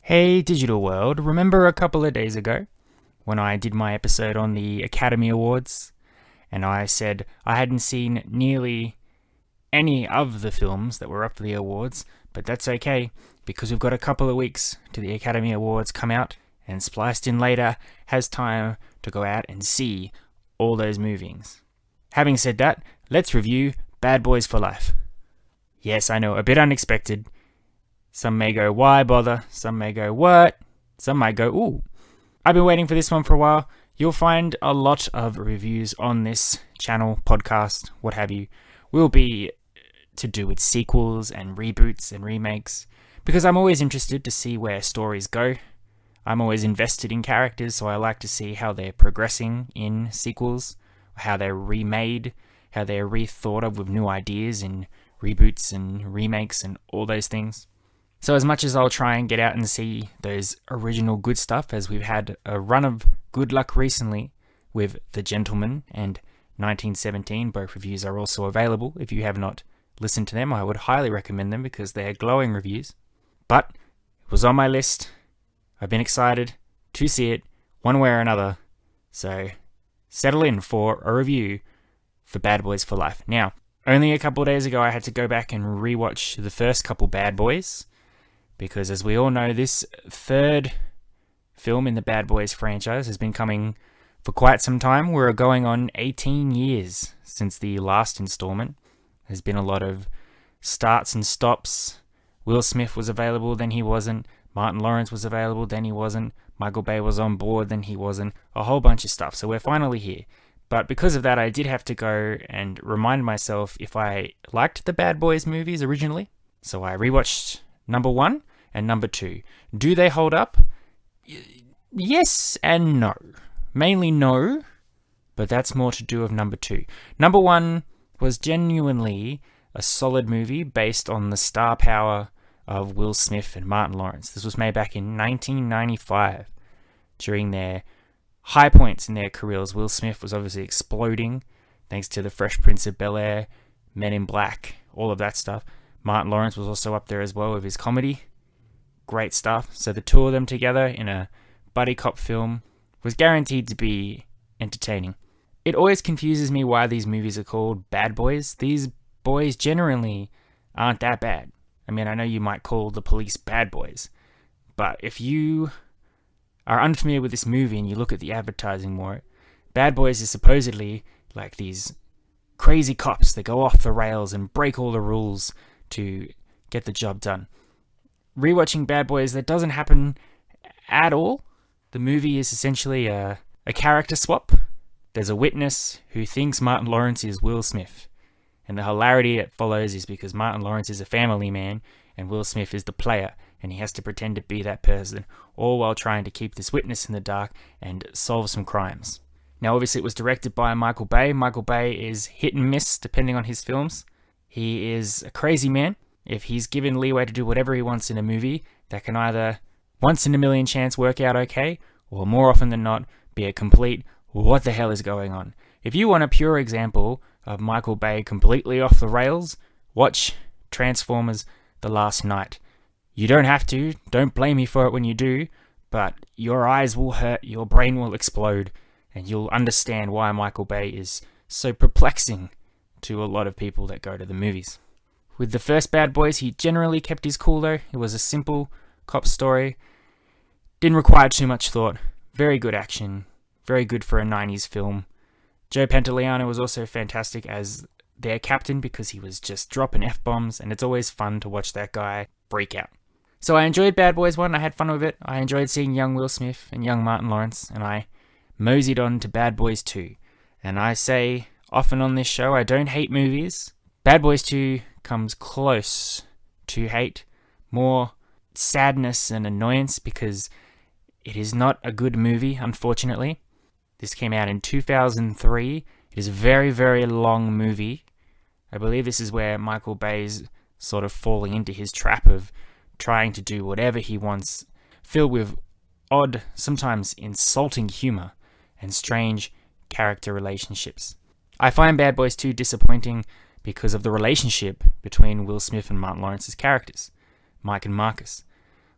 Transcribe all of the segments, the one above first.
Hey digital world, remember a couple of days ago when I did my episode on the Academy Awards and I said I hadn't seen nearly any of the films that were up for the awards, but that's okay because we've got a couple of weeks to the Academy Awards come out and Spliced In Later has time to go out and see all those movies. Having said that, let's review Bad Boys for Life. Yes, I know, a bit unexpected. Some may go, why bother? Some may go, what? Some might go, ooh. I've been waiting for this one for a while. You'll find a lot of reviews on this channel, podcast, what have you, will be to do with sequels and reboots and remakes, because I'm always interested to see where stories go. I'm always invested in characters, so I like to see how they're progressing in sequels, how they're remade, how they're rethought of with new ideas in reboots and remakes and all those things. So as much as I'll try and get out and see those original good stuff, as we've had a run of good luck recently with The Gentleman and 1917, both reviews are also available. If you have not listened to them, I would highly recommend them because they are glowing reviews. But it was on my list. I've been excited to see it one way or another. So settle in for a review for Bad Boys for Life. Now, only a couple of days ago I had to go back and rewatch the first couple Bad Boys, because as we all know, this third film in the Bad Boys franchise has been coming for quite some time. We're going on 18 years since the last installment. There's been a lot of starts and stops. Will Smith was available, then he wasn't. Martin Lawrence was available, then he wasn't. Michael Bay was on board, then he wasn't. A whole bunch of stuff. So we're finally here. But because of that, I did have to go and remind myself if I liked the Bad Boys movies originally. So I rewatched number 1 and number 2. Do they hold up? Yes and no. Mainly no, but that's more to do with number 2. Number 1 was genuinely a solid movie based on the star power of Will Smith and Martin Lawrence. This was made back in 1995 during their high points in their careers. Will Smith was obviously exploding thanks to The Fresh Prince of Bel-Air, Men in Black, all of that stuff. Martin Lawrence was also up there as well with his comedy. Great stuff. So the two of them together in a buddy cop film was guaranteed to be entertaining. It always confuses me why these movies are called Bad Boys. These boys generally aren't that bad. I mean, I know you might call the police bad boys, but if you are unfamiliar with this movie and you look at the advertising more, Bad Boys is supposedly like these crazy cops that go off the rails and break all the rules to get the job done. Rewatching Bad Boys, that doesn't happen at all. The movie is essentially a character swap. There's a witness who thinks Martin Lawrence is Will Smith. And the hilarity that follows is because Martin Lawrence is a family man and Will Smith is the player, and he has to pretend to be that person, all while trying to keep this witness in the dark and solve some crimes. Now, obviously, it was directed by Michael Bay. Michael Bay is hit and miss depending on his films. He is a crazy man. If he's given leeway to do whatever he wants in a movie, that can either once in a million chance work out okay, or more often than not, be a complete what the hell is going on. If you want a pure example of Michael Bay completely off the rails, watch Transformers: The Last Knight. You don't have to, don't blame me for it when you do, but your eyes will hurt, your brain will explode, and you'll understand why Michael Bay is so perplexing to a lot of people that go to the movies. With the first Bad Boys, he generally kept his cool though. It was a simple cop story. Didn't require too much thought. Very good action. Very good for a 90s film. Joe Pantoliano was also fantastic as their captain because he was just dropping F-bombs, and it's always fun to watch that guy break out. So I enjoyed Bad Boys 1. I had fun with it. I enjoyed seeing young Will Smith and young Martin Lawrence, and I moseyed on to Bad Boys 2. And I say often on this show, I don't hate movies. Bad Boys 2 comes close to hate, more sadness and annoyance because it is not a good movie, unfortunately. This came out in 2003. It is a very, very long movie. I believe this is where Michael Bay's sort of falling into his trap of trying to do whatever he wants, filled with odd, sometimes insulting humor and strange character relationships. I find Bad Boys 2 disappointing because of the relationship between Will Smith and Martin Lawrence's characters, Mike and Marcus.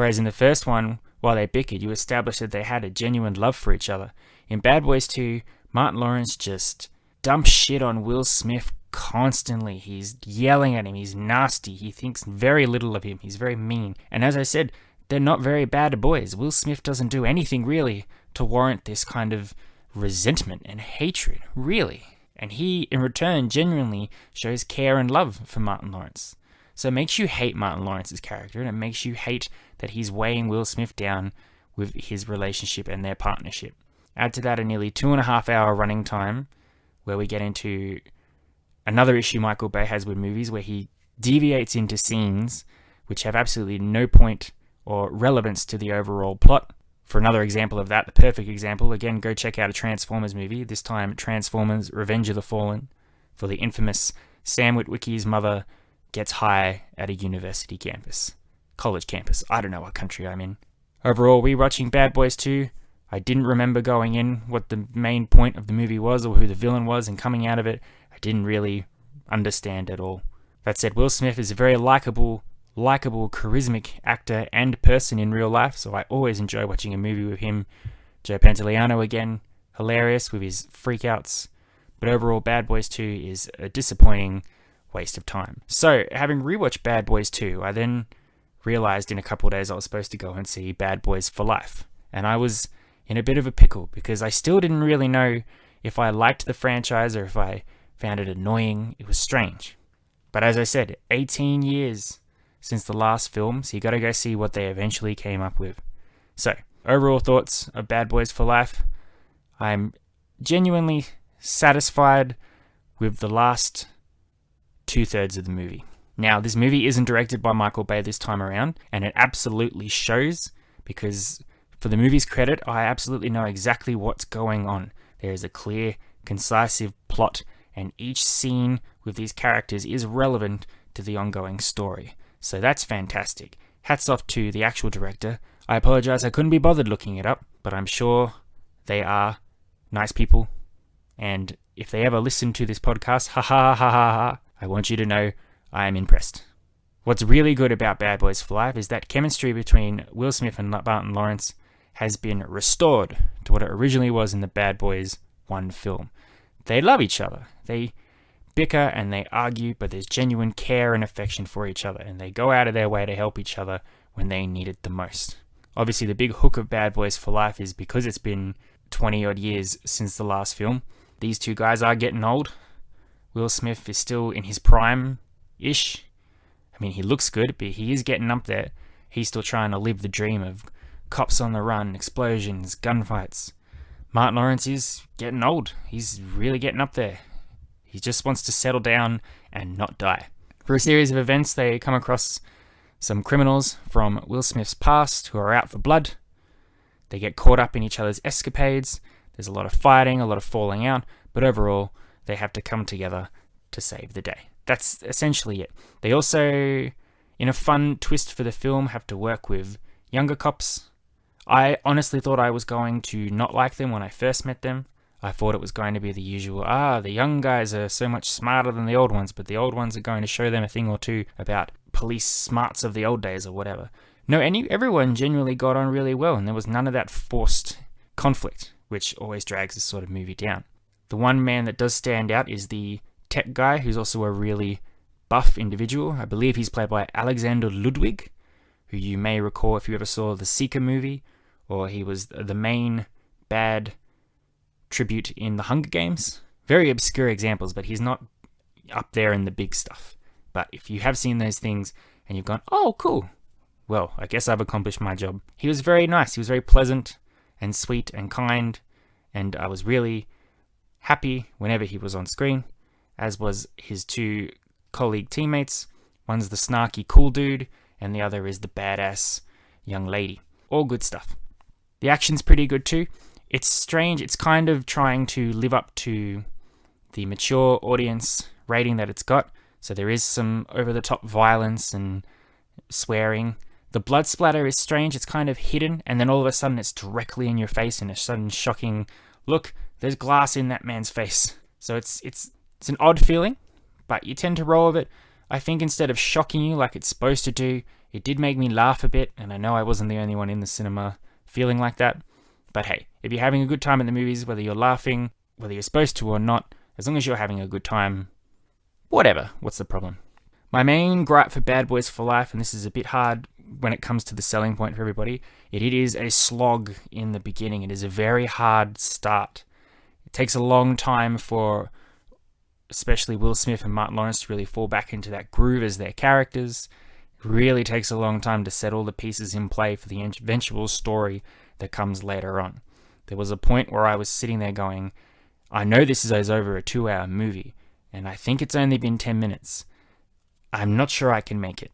Whereas in the first one, while they bickered, you established that they had a genuine love for each other. In Bad Boys 2, Martin Lawrence just dumps shit on Will Smith constantly. He's yelling at him. He's nasty. He thinks very little of him. He's very mean. And as I said, they're not very bad boys. Will Smith doesn't do anything really to warrant this kind of resentment and hatred, really. And he, in return, genuinely shows care and love for Martin Lawrence. So it makes you hate Martin Lawrence's character, and it makes you hate that he's weighing Will Smith down with his relationship and their partnership. Add to that a nearly 2.5 hour running time, where we get into another issue Michael Bay has with movies, where he deviates into scenes which have absolutely no point or relevance to the overall plot. For another example of that, the perfect example, again, go check out a Transformers movie, this time Transformers Revenge of the Fallen, for the infamous Sam Witwicky's mother gets high at a university campus. College campus. I don't know what country I'm in. Overall, rewatching Bad Boys 2, I didn't remember going in what the main point of the movie was or who the villain was, and coming out of it, I didn't really understand at all. That said, Will Smith is a very likable, charismatic actor and person in real life, so I always enjoy watching a movie with him. Joe Pantoliano again, hilarious with his freakouts, but overall Bad Boys 2 is a disappointing waste of time. So, having rewatched Bad Boys 2, I then realized in a couple of days I was supposed to go and see Bad Boys for Life, and I was in a bit of a pickle because I still didn't really know if I liked the franchise or if I found it annoying. It was strange. But as I said, 18 years since the last film, so you gotta go see what they eventually came up with. So, overall thoughts of Bad Boys for Life. I'm genuinely satisfied with the last 2/3 of the movie. Now, this movie isn't directed by Michael Bay this time around, and it absolutely shows, because for the movie's credit, I absolutely know exactly what's going on. There is a clear, concise plot, and each scene with these characters is relevant to the ongoing story. So that's fantastic. Hats off to the actual director. I apologize I couldn't be bothered looking it up, but I'm sure they are nice people. And if they ever listen to this podcast, I want you to know I am impressed. What's really good about Bad Boys for Life is that chemistry between Will Smith and Martin Lawrence has been restored to what it originally was in the Bad Boys 1 film. They love each other. They bicker and they argue, but there's genuine care and affection for each other, and they go out of their way to help each other when they need it the most. Obviously, the big hook of Bad Boys for Life is because it's been 20 odd years since the last film. These two guys are getting old. Will Smith is still in his prime-ish. I mean, he looks good, but he is getting up there. He's still trying to live the dream of cops on the run, explosions, gunfights. Martin Lawrence is getting old. He's really getting up there. He just wants to settle down and not die. For a series of events, they come across some criminals from Will Smith's past who are out for blood. They get caught up in each other's escapades. There's a lot of fighting, a lot of falling out, but overall, they have to come together to save the day. That's essentially it. They also, in a fun twist for the film, have to work with younger cops. I honestly thought I was going to not like them when I first met them. I thought it was going to be the usual, the young guys are so much smarter than the old ones, but the old ones are going to show them a thing or two about police smarts of the old days or whatever. No, everyone genuinely got on really well, and there was none of that forced conflict, which always drags this sort of movie down. The one man that does stand out is the tech guy, who's also a really buff individual. I believe he's played by Alexander Ludwig, who you may recall if you ever saw the Seeker movie, or he was the main bad tribute in the Hunger Games. Very obscure examples, but he's not up there in the big stuff. But if you have seen those things and you've gone, oh, cool, well, I guess I've accomplished my job. He was very nice. He was very pleasant and sweet and kind, and I was really happy whenever he was on screen, as was his two colleague teammates. One's the snarky cool dude, and the other is the badass young lady. All good stuff. The action's pretty good too. It's strange. It's kind of trying to live up to the mature audience rating that it's got. So there is some over-the-top violence and swearing. The blood splatter is strange. It's kind of hidden, and then all of a sudden it's directly in your face in a sudden shocking, look, there's glass in that man's face. So it's an odd feeling, but you tend to roll with it. I think instead of shocking you like it's supposed to do, It did make me laugh a bit, and I know I wasn't the only one in the cinema feeling like that. But hey, if you're having a good time at the movies, whether you're laughing, whether you're supposed to or not, as long as you're having a good time, whatever, what's the problem? My main gripe for Bad Boys for Life, and this is a bit hard when it comes to the selling point for everybody, it is a slog in the beginning. It is a very hard start. It takes a long time for especially Will Smith and Martin Lawrence to really fall back into that groove as their characters. It really takes a long time to set all the pieces in play for the eventual story that comes later on. There was a point where I was sitting there going, I know this is over a 2-hour movie, and I think it's only been 10 minutes. I'm not sure I can make it.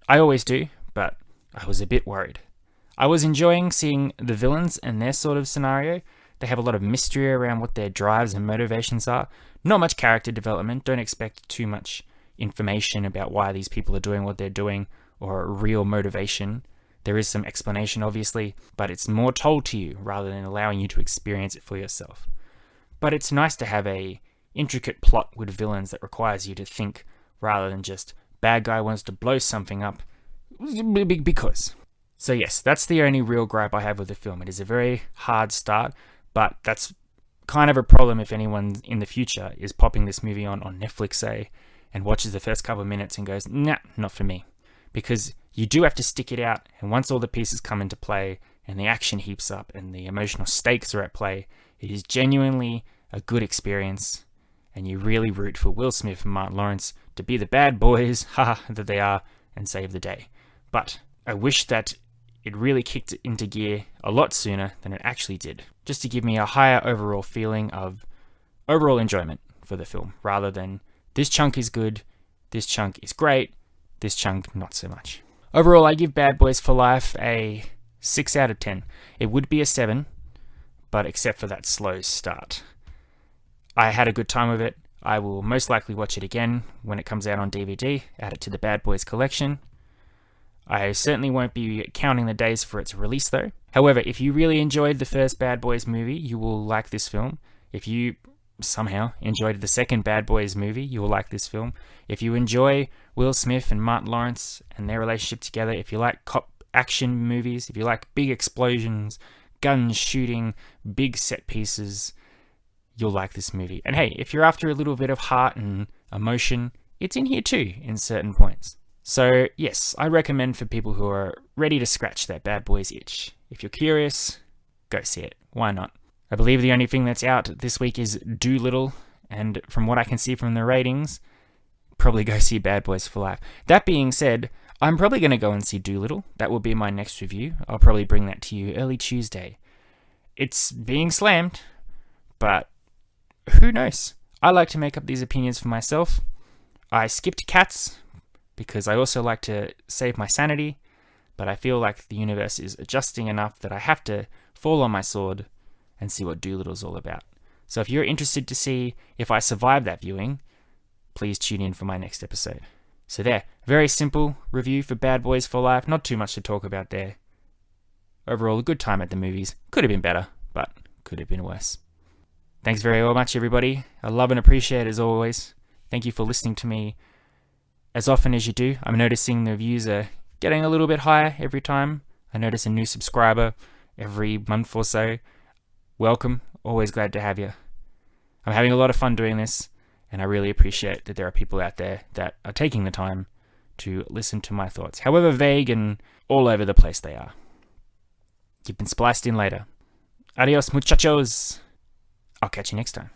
I always do, but I was a bit worried. I was enjoying seeing the villains and their sort of scenario. They have a lot of mystery around what their drives and motivations are. Not much character development. Don't expect too much information about why these people are doing what they're doing or real motivation. There is some explanation, obviously, but it's more told to you rather than allowing you to experience it for yourself. But it's nice to have a intricate plot with villains that requires you to think rather than just bad guy wants to blow something up because. So yes, that's the only real gripe I have with the film. It is a very hard start, but that's kind of a problem if anyone in the future is popping this movie on Netflix, say, and watches the first couple of minutes and goes, nah, not for me. Because you do have to stick it out, and once all the pieces come into play, and the action heaps up, and the emotional stakes are at play, it is genuinely a good experience, and you really root for Will Smith and Martin Lawrence to be the bad boys, that they are, and save the day. But I wish that it really kicked into gear a lot sooner than it actually did, just to give me a higher overall feeling of overall enjoyment for the film, rather than this chunk is good, this chunk is great, this chunk not so much. Overall, I give Bad Boys for Life a 6 out of 10. It would be a 7, but except for that slow start. I had a good time with it. I will most likely watch it again when it comes out on DVD, add it to the Bad Boys collection. I certainly won't be counting the days for its release though. However, if you really enjoyed the first Bad Boys movie, you will like this film. If you somehow enjoyed the second Bad Boys movie, you will like this film. If you enjoy Will Smith and Martin Lawrence and their relationship together, if you like cop action movies, if you like big explosions, guns shooting, big set pieces, you'll like this movie. And hey, if you're after a little bit of heart and emotion, it's in here too in certain points. So yes, I recommend for people who are ready to scratch that Bad Boys itch. If you're curious, go see it. Why not? I believe the only thing that's out this week is Doolittle, and from what I can see from the ratings, probably go see Bad Boys for Life. That being said, I'm probably going to go and see Doolittle. That will be my next review. I'll probably bring that to you early Tuesday. It's being slammed, but who knows? I like to make up these opinions for myself. I skipped Cats because I also like to save my sanity, but I feel like the universe is adjusting enough that I have to fall on my sword and see what Doolittle's all about. So if you're interested to see if I survive that viewing, please tune in for my next episode. So there, very simple review for Bad Boys for Life. Not too much to talk about there. Overall, a good time at the movies. Could have been better, but could have been worse. Thanks very much, everybody. I love and appreciate it as always. Thank you for listening to me as often as you do. I'm noticing the views are getting a little bit higher every time. I notice a new subscriber every month or so. Welcome. Always glad to have you. I'm having a lot of fun doing this, and I really appreciate that there are people out there that are taking the time to listen to my thoughts, however vague and all over the place they are. You've been spliced in later. Adios, muchachos. I'll catch you next time.